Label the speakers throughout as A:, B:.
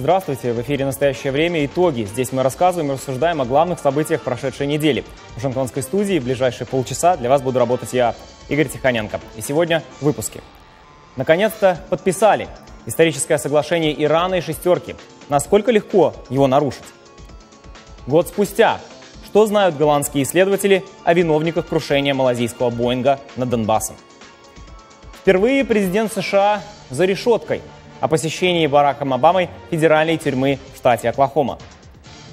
A: Здравствуйте, в эфире «Настоящее время. Итоги». Здесь мы рассказываем и рассуждаем о главных событиях прошедшей недели. В Вашингтонской студии в ближайшие полчаса для вас буду работать я, Игорь Тихоненко. И сегодня в выпуске. Наконец-то подписали историческое соглашение Ирана и «шестерки». Насколько легко его нарушить? Год спустя. Что знают голландские исследователи о виновниках крушения малазийского Боинга над Донбассом? Впервые президент США за решеткой. О посещении Бараком Обамой федеральной тюрьмы в штате Оклахома.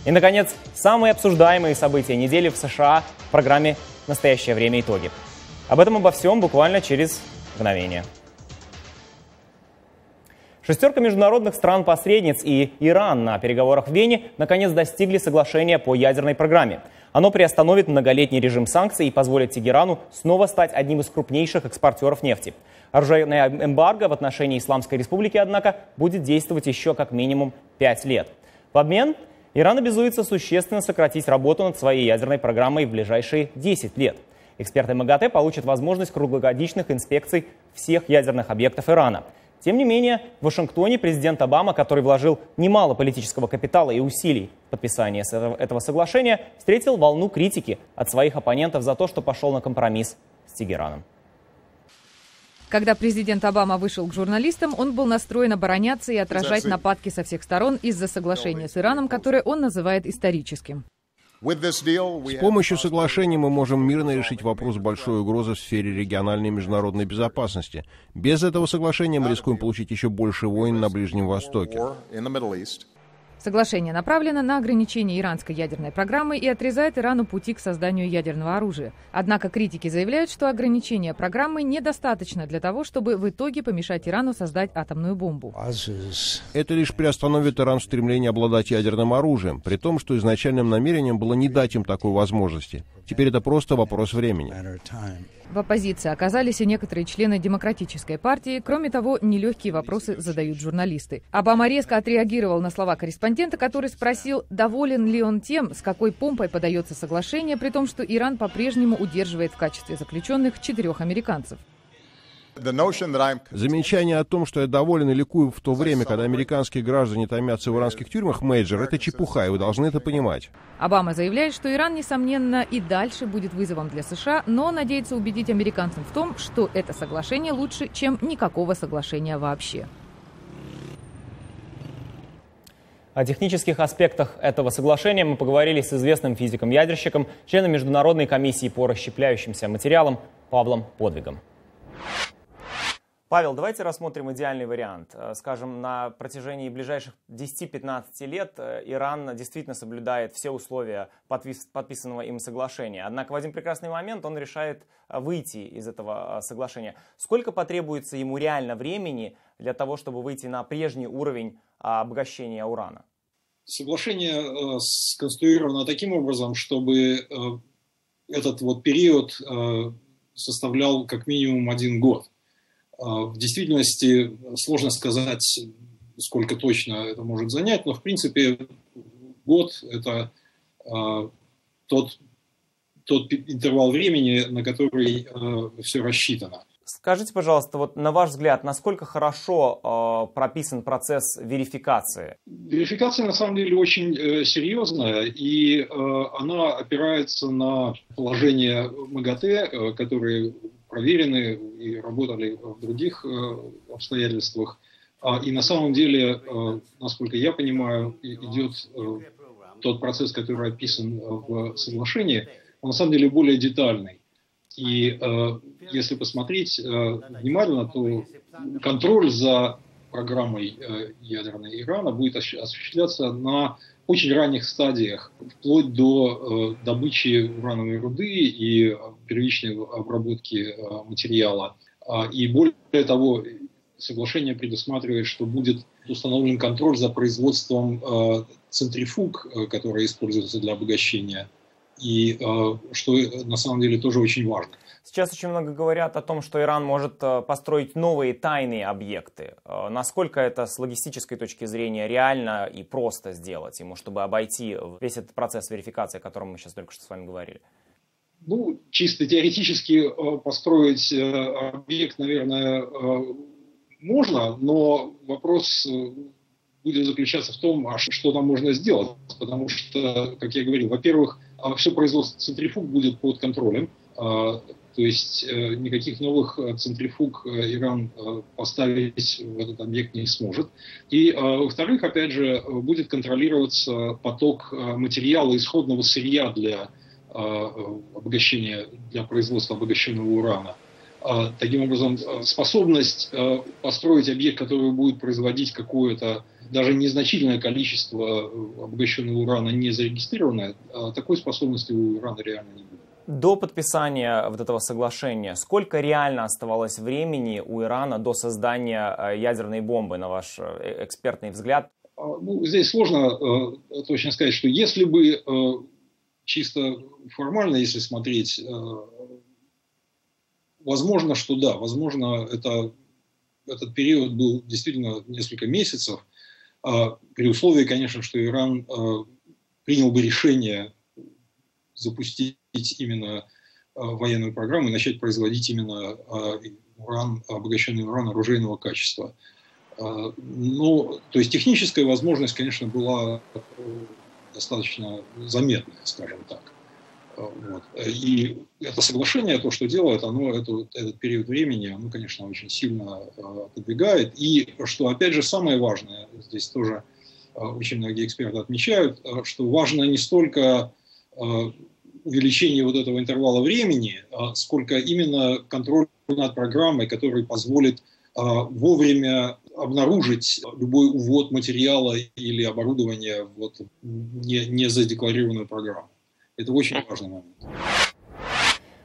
A: И, наконец, самые обсуждаемые события недели в США в программе «Настоящее время. Итоги». Об этом обо всем буквально через мгновение. Шестерка международных стран-посредниц и Иран на переговорах в Вене наконец достигли соглашения по ядерной программе. Оно приостановит многолетний режим санкций и позволит Тегерану снова стать одним из крупнейших экспортеров нефти. Оружейное эмбарго в отношении Исламской Республики, однако, будет действовать еще как минимум 5 лет. В обмен Иран обязуется существенно сократить работу над своей ядерной программой в ближайшие 10 лет. Эксперты МАГАТЭ получат возможность круглогодичных инспекций всех ядерных объектов Ирана. Тем не менее, в Вашингтоне президент Обама, который вложил немало политического капитала и усилий в подписание этого соглашения, встретил волну критики от своих оппонентов за то, что пошел на компромисс с Тегераном.
B: Когда президент Обама вышел к журналистам, он был настроен обороняться и отражать нападки со всех сторон из-за соглашения с Ираном, которое он называет историческим.
C: С помощью соглашения мы можем мирно решить вопрос большой угрозы в сфере региональной и международной безопасности. Без этого соглашения мы рискуем получить еще больше войн на Ближнем Востоке.
B: Соглашение направлено на ограничение иранской ядерной программы и отрезает Ирану пути к созданию ядерного оружия. Однако критики заявляют, что ограничение программы недостаточно для того, чтобы в итоге помешать Ирану создать атомную бомбу.
C: Это лишь приостановит Иран в стремлении обладать ядерным оружием, при том, что изначальным намерением было не дать им такой возможности. Теперь это просто вопрос времени.
B: В оппозиции оказались и некоторые члены Демократической партии. Кроме того, нелегкие вопросы задают журналисты. Обама резко отреагировал на слова корреспондента, который спросил, доволен ли он тем, с какой помпой подается соглашение, при том, что Иран по-прежнему удерживает в качестве заключенных 4 американцев.
C: Замечание о том, что я доволен и ликую в то время, когда американские граждане томятся в иранских тюрьмах, мейджор, это чепуха, и вы должны это понимать.
B: Обама заявляет, что Иран, несомненно, и дальше будет вызовом для США, но надеется убедить американцев в том, что это соглашение лучше, чем никакого соглашения вообще.
A: О технических аспектах этого соглашения мы поговорили с известным физиком-ядерщиком, членом Международной комиссии по расщепляющимся материалам Павлом Подвигом. Павел, давайте рассмотрим идеальный вариант. Скажем, на протяжении ближайших 10-15 лет Иран действительно соблюдает все условия подписанного им соглашения. Однако в один прекрасный момент он решает выйти из этого соглашения. Сколько потребуется ему реально времени для того, чтобы выйти на прежний уровень обогащения урана?
D: Соглашение сконструировано таким образом, чтобы этот вот период составлял как минимум 1 год. В действительности сложно сказать, сколько точно это может занять, но в принципе год – это тот интервал времени, на который все рассчитано.
A: Скажите, пожалуйста, вот на ваш взгляд, насколько хорошо прописан процесс верификации?
D: Верификация на самом деле очень серьезная, и она опирается на положения МАГАТЭ, которые проверены и работали в других обстоятельствах. И на самом деле, насколько я понимаю, идет тот процесс, который описан в соглашении, он на самом деле более детальный. И если посмотреть внимательно, то контроль за программой ядерной Ирана будет осуществляться на очень ранних стадиях, вплоть до добычи урановой руды и первичной обработки материала. И более того, соглашение предусматривает, что будет установлен контроль за производством центрифуг, которые используются для обогащения, и что на самом деле тоже очень важно.
A: Сейчас очень много говорят о том, что Иран может построить новые тайные объекты. Насколько это с логистической точки зрения реально и просто сделать ему, чтобы обойти весь этот процесс верификации, о котором мы сейчас только что с вами говорили?
D: Ну, чисто теоретически построить объект, наверное, можно, но вопрос будет заключаться в том, а что там можно сделать. Потому что, как я говорил, во-первых, все производство центрифуг будет под контролем. То есть никаких новых центрифуг Иран поставить в этот объект не сможет. И, во-вторых, опять же, будет контролироваться поток материала, исходного сырья для обогащения, для производства обогащенного урана. Таким образом, способность построить объект, который будет производить какое-то даже незначительное количество обогащенного урана, не зарегистрированное, такой способности у Ирана реально не будет.
A: До подписания вот этого соглашения сколько реально оставалось времени у Ирана до создания ядерной бомбы, на ваш экспертный взгляд?
D: Здесь сложно точно сказать, что если бы чисто формально, если смотреть, возможно, что да, возможно, этот период был действительно несколько месяцев, при условии, конечно, что Иран принял бы решение запустить именно военную программу и начать производить именно уран, обогащенный уран оружейного качества. Ну, то есть техническая возможность, конечно, была достаточно заметная, скажем так. Вот. И это соглашение, то, что делает, оно этот период времени, оно, конечно, очень сильно отодвигает. И, что, опять же, самое важное, здесь тоже очень многие эксперты отмечают, что важно не столько увеличение вот этого интервала времени, сколько именно контроль над программой, который позволит вовремя обнаружить любой увод материала или оборудования в не задекларированную программу. Это очень важный момент.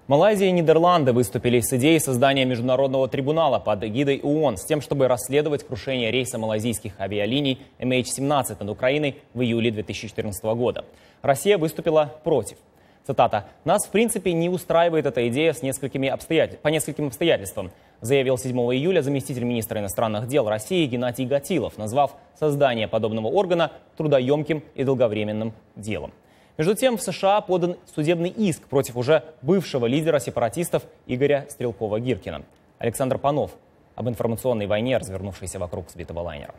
A: Малайзия и Нидерланды выступили с идеей создания международного трибунала под эгидой ООН с тем, чтобы расследовать крушение рейса малайзийских авиалиний MH17 над Украиной в июле 2014 года. Россия выступила против. Цитата: «Нас, в принципе, не устраивает эта идея по нескольким обстоятельствам», заявил 7 июля заместитель министра иностранных дел России Геннадий Гатилов, назвав создание подобного органа трудоемким и долговременным делом. Между тем, в США подан судебный иск против уже бывшего лидера сепаратистов Игоря Стрелкова-Гиркина. Александр Панов об информационной войне, развернувшейся вокруг сбитого лайнера.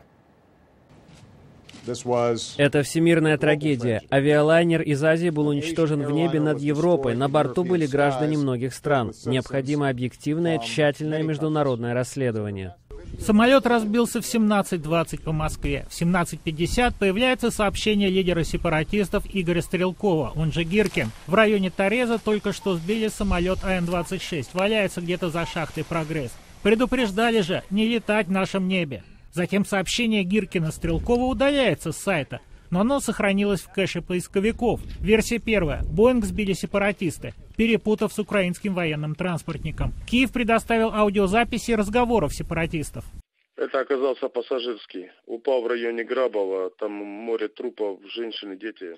E: Это всемирная трагедия. Авиалайнер из Азии был уничтожен в небе над Европой. На борту были граждане многих стран. Необходимо объективное, тщательное международное расследование.
F: Самолет разбился в 17:20 по Москве. В 17:50 появляется сообщение лидера сепаратистов Игоря Стрелкова, он же Гиркин. В районе Тореза только что сбили самолет АН-26. Валяется где-то за шахтой «Прогресс». Предупреждали же не летать в нашем небе. Затем сообщение Гиркина-Стрелкова удаляется с сайта, но оно сохранилось в кэше поисковиков. Версия первая. Боинг сбили сепаратисты, перепутав с украинским военным транспортником. Киев предоставил аудиозаписи разговоров сепаратистов.
G: Это оказался пассажирский. Упал в районе Грабова, там море трупов, женщины, дети.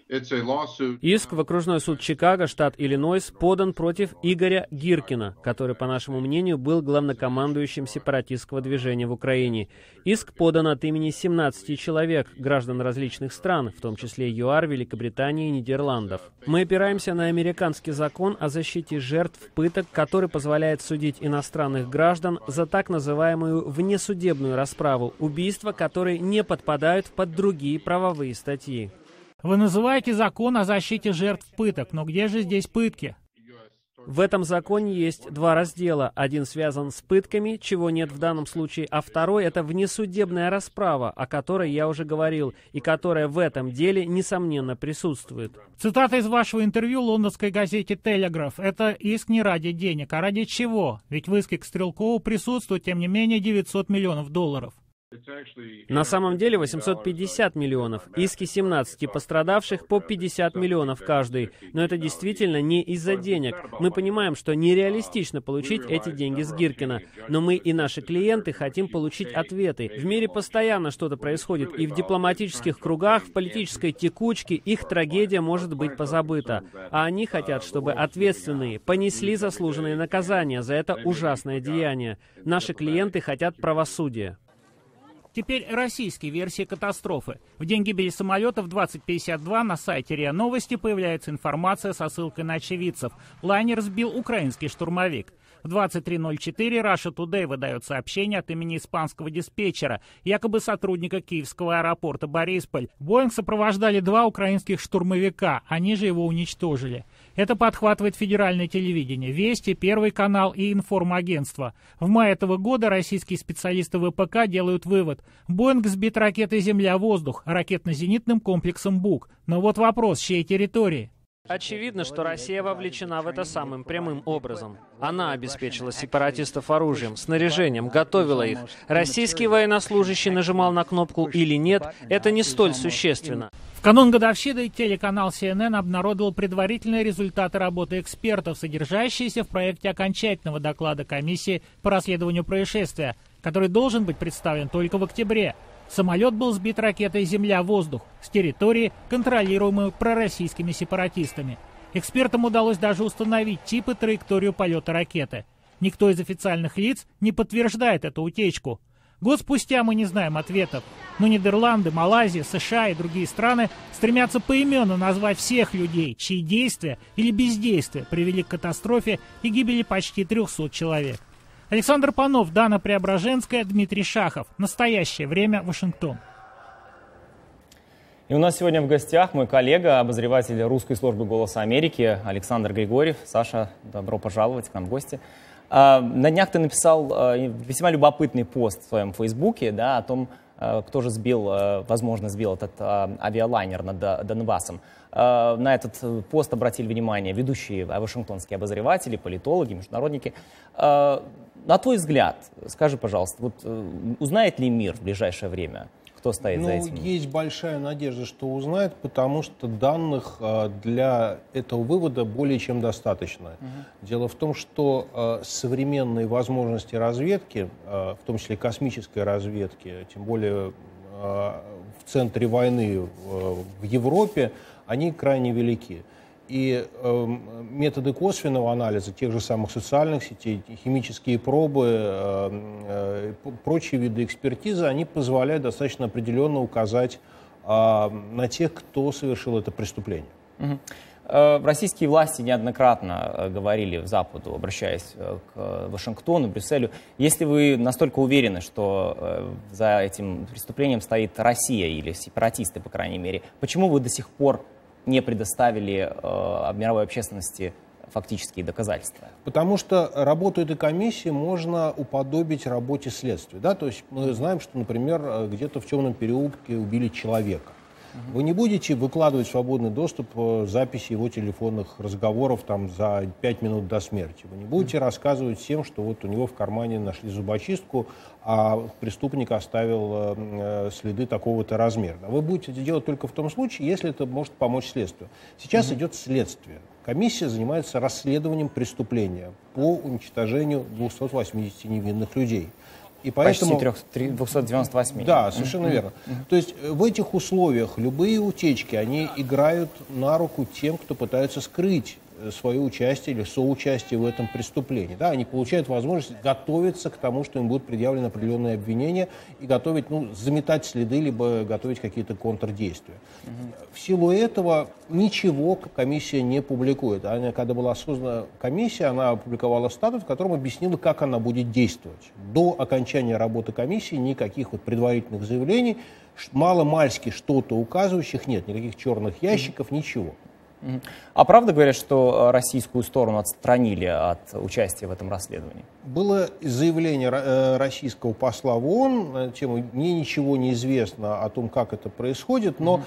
E: Иск в окружной суд Чикаго, штат Иллинойс, подан против Игоря Гиркина, который, по нашему мнению, был главнокомандующим сепаратистского движения в Украине. Иск подан от имени 17 человек, граждан различных стран, в том числе ЮАР, Великобритании и Нидерландов. Мы опираемся на американский закон о защите жертв пыток, который позволяет судить иностранных граждан за так называемую внесудебную расправу, убийства, которые не подпадают под другие правовые статьи.
F: Вы называете закон о защите жертв пыток, но где же здесь пытки?
E: В этом законе есть два раздела. Один связан с пытками, чего нет в данном случае, а второй — это внесудебная расправа, о которой я уже говорил, и которая в этом деле, несомненно, присутствует.
F: Цитата из вашего интервью лондонской газете «Телеграф». Это иск не ради денег, а ради чего? Ведь в иске к Стрелкову присутствует, тем не менее, $900 миллионов.
E: На самом деле 850 миллионов. Иски 17 пострадавших по 50 миллионов каждый. Но это действительно не из-за денег. Мы понимаем, что нереалистично получить эти деньги с Гиркина. Но мы и наши клиенты хотим получить ответы. В мире постоянно что-то происходит. И в дипломатических кругах, в политической текучке их трагедия может быть позабыта. А они хотят, чтобы ответственные понесли заслуженные наказания за это ужасное деяние. Наши клиенты хотят правосудия.
F: Теперь российские версии катастрофы. В день гибели самолета в 20:52 на сайте РИА Новости появляется информация со ссылкой на очевидцев. Лайнер сбил украинский штурмовик. В 23:04 Russia Today выдает сообщение от имени испанского диспетчера, якобы сотрудника киевского аэропорта Борисполь. Боинг сопровождали 2 украинских штурмовика, они же его уничтожили. Это подхватывает федеральное телевидение, Вести, Первый канал и Информагентство. В мае этого года российские специалисты ВПК делают вывод. Боинг сбит ракетой «Земля-воздух», ракетно-зенитным комплексом «Бук». Но вот вопрос, с чьей территории?
E: Очевидно, что Россия вовлечена в это самым прямым образом. Она обеспечила сепаратистов оружием, снаряжением, готовила их. Российский военнослужащий нажимал на кнопку или нет, это не столь существенно.
F: В канун годовщины телеканал CNN обнародовал предварительные результаты работы экспертов, содержащиеся в проекте окончательного доклада комиссии по расследованию происшествия, который должен быть представлен только в октябре. Самолет был сбит ракетой «Земля-воздух» с территории, контролируемой пророссийскими сепаратистами. Экспертам удалось даже установить тип и траекторию полета ракеты. Никто из официальных лиц не подтверждает эту утечку. Год спустя мы не знаем ответов, но Нидерланды, Малайзия, США и другие страны стремятся поименно назвать всех людей, чьи действия или бездействия привели к катастрофе и гибели почти 300 человек. Александр Панов, Дана Преображенская, Дмитрий Шахов. Настоящее время, Вашингтон.
A: И у нас сегодня в гостях мой коллега, обозреватель русской службы «Голоса Америки» Александр Григорьев. Саша, добро пожаловать к нам в гости. На днях ты написал весьма любопытный пост в своем фейсбуке, да, о том, кто же возможно, сбил этот авиалайнер над Донбассом. На этот пост обратили внимание ведущие вашингтонские обозреватели, политологи, международники. На твой взгляд, скажи, пожалуйста, вот, узнает ли мир в ближайшее время, кто стоит за этим?
C: Есть большая надежда, что узнает, потому что данных для этого вывода более чем достаточно. Дело в том, что современные возможности разведки, в том числе космической разведки, тем более в центре войны в Европе, они крайне велики. И методы косвенного анализа тех же самых социальных сетей, химические пробы, прочие виды экспертизы, они позволяют достаточно определенно указать на тех, кто совершил это преступление.
A: Российские власти неоднократно говорили в Западу, обращаясь к Вашингтону, Брюсселю, если вы настолько уверены, что за этим преступлением стоит Россия или сепаратисты, по крайней мере, почему вы до сих пор не предоставили мировой общественности фактические доказательства?
C: Потому что работу этой комиссии можно уподобить работе следствия. Да? То есть мы знаем, что, например, где-то в темном переулке убили человека. Вы не будете выкладывать в свободный доступ записи его телефонных разговоров там, за 5 минут до смерти. Вы не будете рассказывать всем, что вот у него в кармане нашли зубочистку, а преступник оставил следы такого-то размера. Вы будете это делать только в том случае, если это может помочь следствию. Сейчас идет следствие. Комиссия занимается расследованием преступления по уничтожению 280 невинных людей. И поэтому,
A: почти 298.
C: Да, совершенно верно. То есть в этих условиях любые утечки, они играют на руку тем, кто пытается скрыть свое участие или соучастие в этом преступлении. Да, они получают возможность готовиться к тому, что им будут предъявлены определенные обвинения, и готовить, заметать следы, либо готовить какие-то контрдействия. В силу этого ничего комиссия не публикует. Когда была создана комиссия, она опубликовала статут, в котором объяснила, как она будет действовать. До окончания работы комиссии никаких предварительных заявлений, маломальски что-то указывающих нет, никаких черных ящиков, ничего.
A: А правда говорят, что российскую сторону отстранили от участия в этом расследовании?
C: Было заявление российского посла в ООН на тему, мне ничего не известно о том, как это происходит, но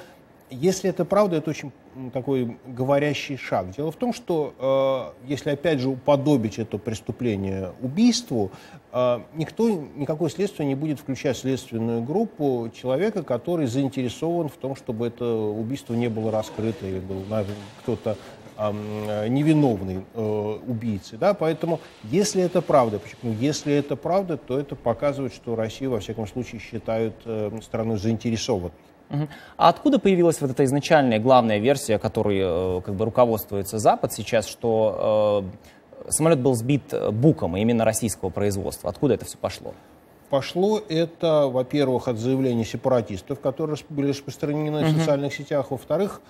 C: если это правда, это очень такой говорящий шаг. Дело в том, что если опять же уподобить это преступление убийству, никакое следствие не будет включать в следственную группу человека, который заинтересован в том, чтобы это убийство не было раскрыто или был кто-то невиновный убийцы. Да? Поэтому, если это правда, то это показывает, что Россию, во всяком случае, считают страной заинтересованной.
A: А откуда появилась вот эта изначальная главная версия, которой руководствуется Запад сейчас, что самолет был сбит Буком, именно российского производства? Откуда это все пошло?
C: Пошло это, во-первых, от заявлений сепаратистов, которые были распространены в социальных сетях. Во-вторых,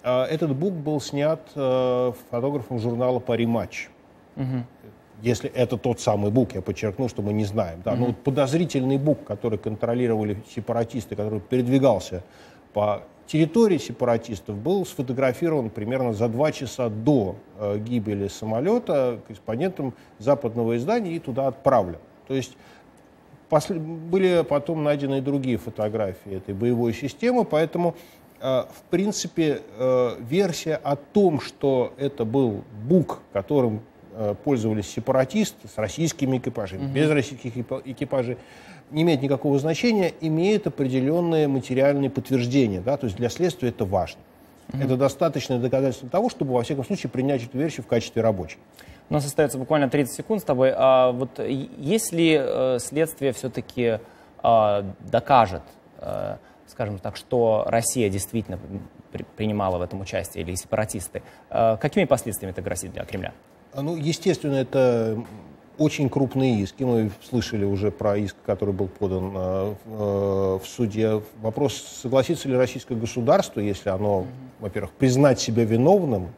C: этот Бук был снят фотографом журнала «Пари Матч». если это тот самый БУК, я подчеркну, что мы не знаем. Да? Но вот подозрительный БУК, который контролировали сепаратисты, который передвигался по территории сепаратистов, был сфотографирован примерно за 2 часа до гибели самолета корреспондентом западного издания и туда отправлен. То есть были потом найдены и другие фотографии этой боевой системы, поэтому, в принципе, версия о том, что это был БУК, которым пользовались сепаратисты с российскими экипажами, без российских экипажей, не имеет никакого значения, имеет определенные материальные подтверждения. Да? То есть для следствия это важно. Это достаточное доказательство того, чтобы, во всяком случае, принять эту версию в качестве рабочей.
A: У нас остается буквально 30 секунд с тобой. А вот если следствие все-таки докажет, скажем так, что Россия действительно принимала в этом участие, или сепаратисты, какими последствиями это грозит для Кремля?
C: Ну, естественно, это очень крупные иски. Мы слышали уже про иск, который был подан в суде. Вопрос, согласится ли российское государство, если оно, во-первых, признать себя виновным,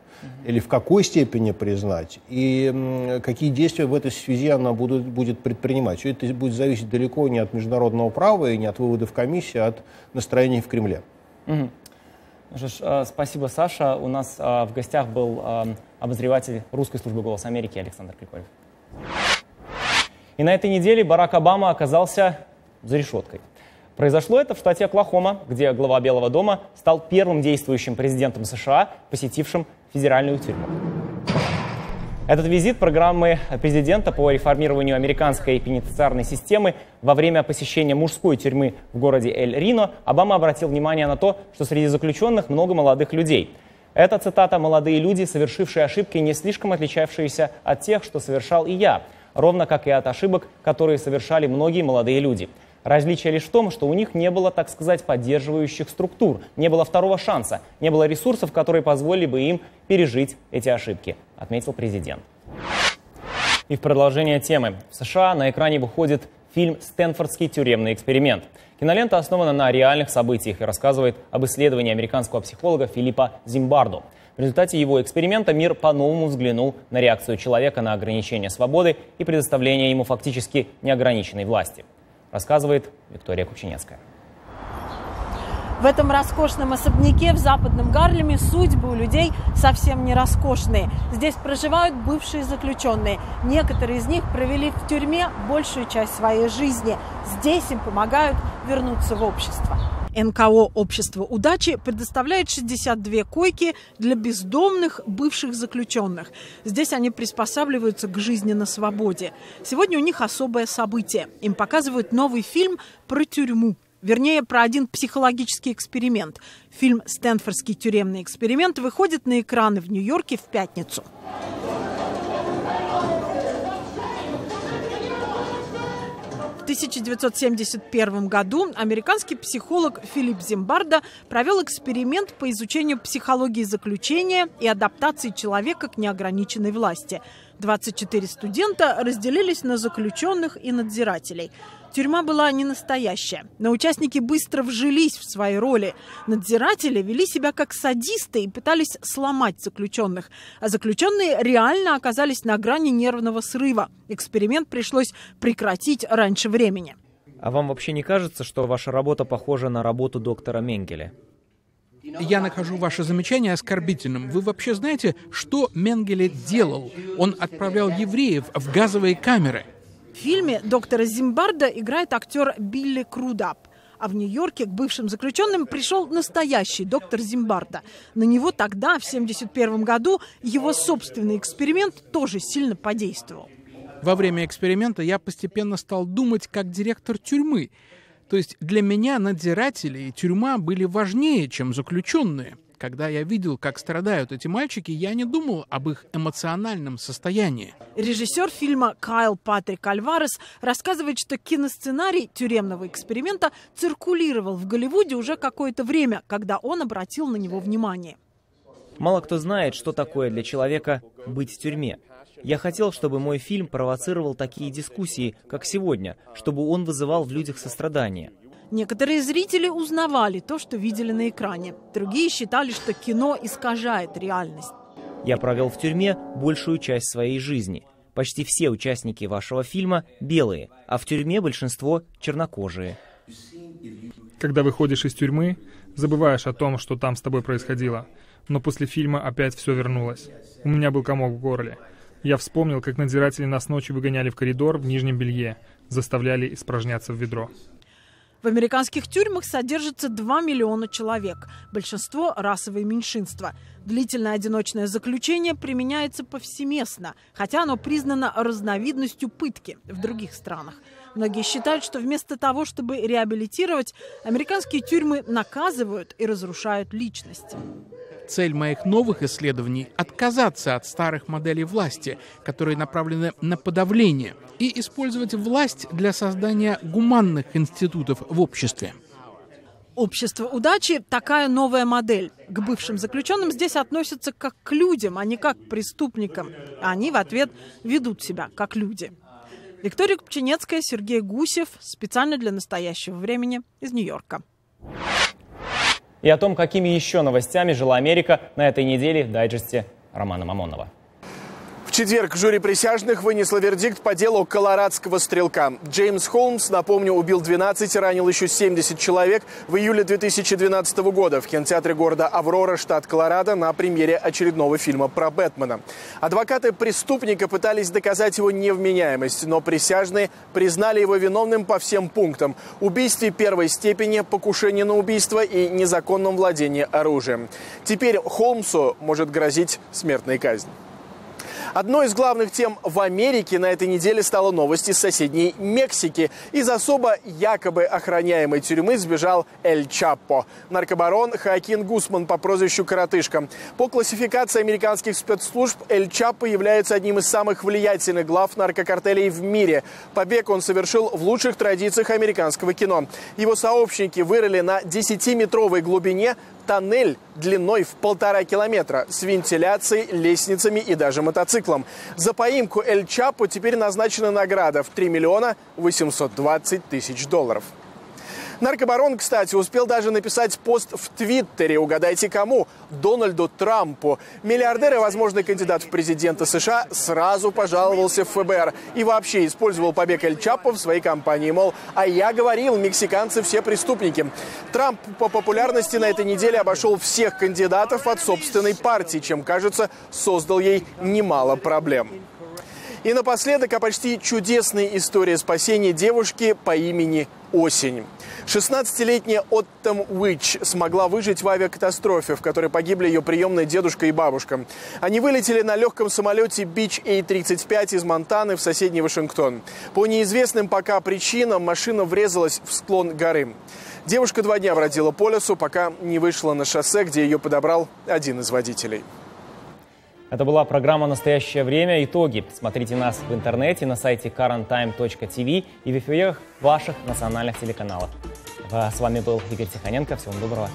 C: или в какой степени признать, и какие действия в этой связи она будет предпринимать. Все это будет зависеть далеко не от международного права и не от выводов комиссии, а от настроений в Кремле.
A: Спасибо, Саша. У нас в гостях был обозреватель русской службы «Голос Америки» Александр Крикольев. И на этой неделе Барак Обама оказался за решеткой. Произошло это в штате Оклахома, где глава Белого дома стал первым действующим президентом США, посетившим федеральную тюрьму. Этот визит программы президента по реформированию американской пенитенциарной системы во время посещения мужской тюрьмы в городе Эль-Рино Обама обратил внимание на то, что среди заключенных много молодых людей. Это, цитата, «молодые люди, совершившие ошибки, не слишком отличавшиеся от тех, что совершал и я, ровно как и от ошибок, которые совершали многие молодые люди. Различие лишь в том, что у них не было, так сказать, поддерживающих структур, не было второго шанса, не было ресурсов, которые позволили бы им пережить эти ошибки», отметил президент. И в продолжение темы. В США на экране выходит фильм «Стэнфордский тюремный эксперимент». Кинолента основана на реальных событиях и рассказывает об исследовании американского психолога Филиппа Зимбардо. В результате его эксперимента мир по-новому взглянул на реакцию человека на ограничение свободы и предоставление ему фактически неограниченной власти. Рассказывает Виктория Купчинецкая.
H: В этом роскошном особняке в западном Гарлеме судьбы у людей совсем не роскошные. Здесь проживают бывшие заключенные. Некоторые из них провели в тюрьме большую часть своей жизни. Здесь им помогают вернуться в общество. НКО «Общество удачи» предоставляет 62 койки для бездомных бывших заключенных. Здесь они приспосабливаются к жизни на свободе. Сегодня у них особое событие. Им показывают новый фильм про тюрьму. Вернее, про один психологический эксперимент. Фильм «Стэнфордский тюремный эксперимент» выходит на экраны в Нью-Йорке в пятницу. В 1971 году американский психолог Филипп Зимбардо провел эксперимент по изучению психологии заключения и адаптации человека к неограниченной власти. 24 студента разделились на заключенных и надзирателей. Тюрьма была не настоящая, но участники быстро вжились в свои роли. Надзиратели вели себя как садисты и пытались сломать заключенных. А заключенные реально оказались на грани нервного срыва. Эксперимент пришлось прекратить раньше времени.
A: А вам вообще не кажется, что ваша работа похожа на работу доктора Менгеле?
I: Я нахожу ваше замечание оскорбительным. Вы вообще знаете, что Менгеле делал? Он отправлял евреев в газовые камеры.
H: В фильме доктора Зимбардо играет актер Билли Крудап. А в Нью-Йорке к бывшим заключенным пришел настоящий доктор Зимбардо. На него тогда, в 1971 году, его собственный эксперимент тоже сильно подействовал.
I: Во время эксперимента я постепенно стал думать как директор тюрьмы. То есть для меня надзиратели и тюрьма были важнее, чем заключенные. Когда я видел, как страдают эти мальчики, я не думал об их эмоциональном состоянии.
H: Режиссер фильма Кайл Патрик Альварес рассказывает, что киносценарий тюремного эксперимента циркулировал в Голливуде уже какое-то время, когда он обратил на него внимание.
A: Мало кто знает, что такое для человека быть в тюрьме. Я хотел, чтобы мой фильм провоцировал такие дискуссии, как сегодня, чтобы он вызывал в людях сострадание.
H: Некоторые зрители узнавали то, что видели на экране. Другие считали, что кино искажает реальность.
A: Я провел в тюрьме большую часть своей жизни. почти все участники вашего фильма белые, а в тюрьме большинство чернокожие.
J: Когда выходишь из тюрьмы, забываешь о том, что там с тобой происходило. Но после фильма опять все вернулось. У меня был комок в горле. Я вспомнил, как надзиратели нас ночью выгоняли в коридор в нижнем белье, заставляли испражняться в ведро.
H: В американских тюрьмах содержится 2 миллиона человек. Большинство – расовые меньшинства. Длительное одиночное заключение применяется повсеместно, хотя оно признано разновидностью пытки в других странах. Многие считают, что вместо того, чтобы реабилитировать, американские тюрьмы наказывают и разрушают личность.
I: Цель моих новых исследований – отказаться от старых моделей власти, которые направлены на подавление, и использовать власть для создания гуманных институтов в обществе.
H: Общество удачи – такая новая модель. К бывшим заключенным здесь относятся как к людям, а не как к преступникам. Они в ответ ведут себя как люди. Виктория Купчинецкая, Сергей Гусев. Специально для настоящего времени из Нью-Йорка.
A: И о том, какими еще новостями жила Америка на этой неделе в дайджесте Романа Мамонова.
K: В четверг жюри присяжных вынесло вердикт по делу колорадского стрелка. Джеймс Холмс, напомню, убил 12 и ранил еще 70 человек в июле 2012 года в кинотеатре города Аврора, штат Колорадо, на премьере очередного фильма про Бэтмена. Адвокаты преступника пытались доказать его невменяемость, но присяжные признали его виновным по всем пунктам: убийстве первой степени, покушении на убийство и незаконном владении оружием. Теперь Холмсу может грозить смертная казнь. Одной из главных тем в Америке на этой неделе стала новость из соседней Мексики. Из особо якобы охраняемой тюрьмы сбежал Эль Чапо. Наркобарон Хоакин Гусман по прозвищу Коротышка. По классификации американских спецслужб Эль Чапо является одним из самых влиятельных глав наркокартелей в мире. Побег он совершил в лучших традициях американского кино. Его сообщники вырыли на 10-метровой глубине тоннель длиной в 1,5 километра с вентиляцией, лестницами и даже мотоциклом. За поимку Эль Чапо теперь назначена награда в $3 820 000. Наркобарон, кстати, успел даже написать пост в Твиттере. Угадайте кому? Дональду Трампу. Миллиардер и возможный кандидат в президенты США сразу пожаловался в ФБР. И вообще использовал побег Эль Чапо в своей кампании. Мол, а я говорил, мексиканцы все преступники. Трамп по популярности на этой неделе обошел всех кандидатов от собственной партии, чем, кажется, создал ей немало проблем. И напоследок о почти чудесной истории спасения девушки по имени Осень. 16-летняя Оттом Уич смогла выжить в авиакатастрофе, в которой погибли ее приемные дедушка и бабушка. Они вылетели на легком самолете Beech A-35 из Монтаны в соседний Вашингтон. По неизвестным пока причинам машина врезалась в склон горы. Девушка 2 дня бродила по лесу, пока не вышла на шоссе, где ее подобрал один из водителей.
A: Это была программа «Настоящее время. Итоги». Смотрите нас в интернете, на сайте currenttime.tv и в эфирах ваших национальных телеканалов. С вами был Игорь Тихоненко. Всего вам доброго.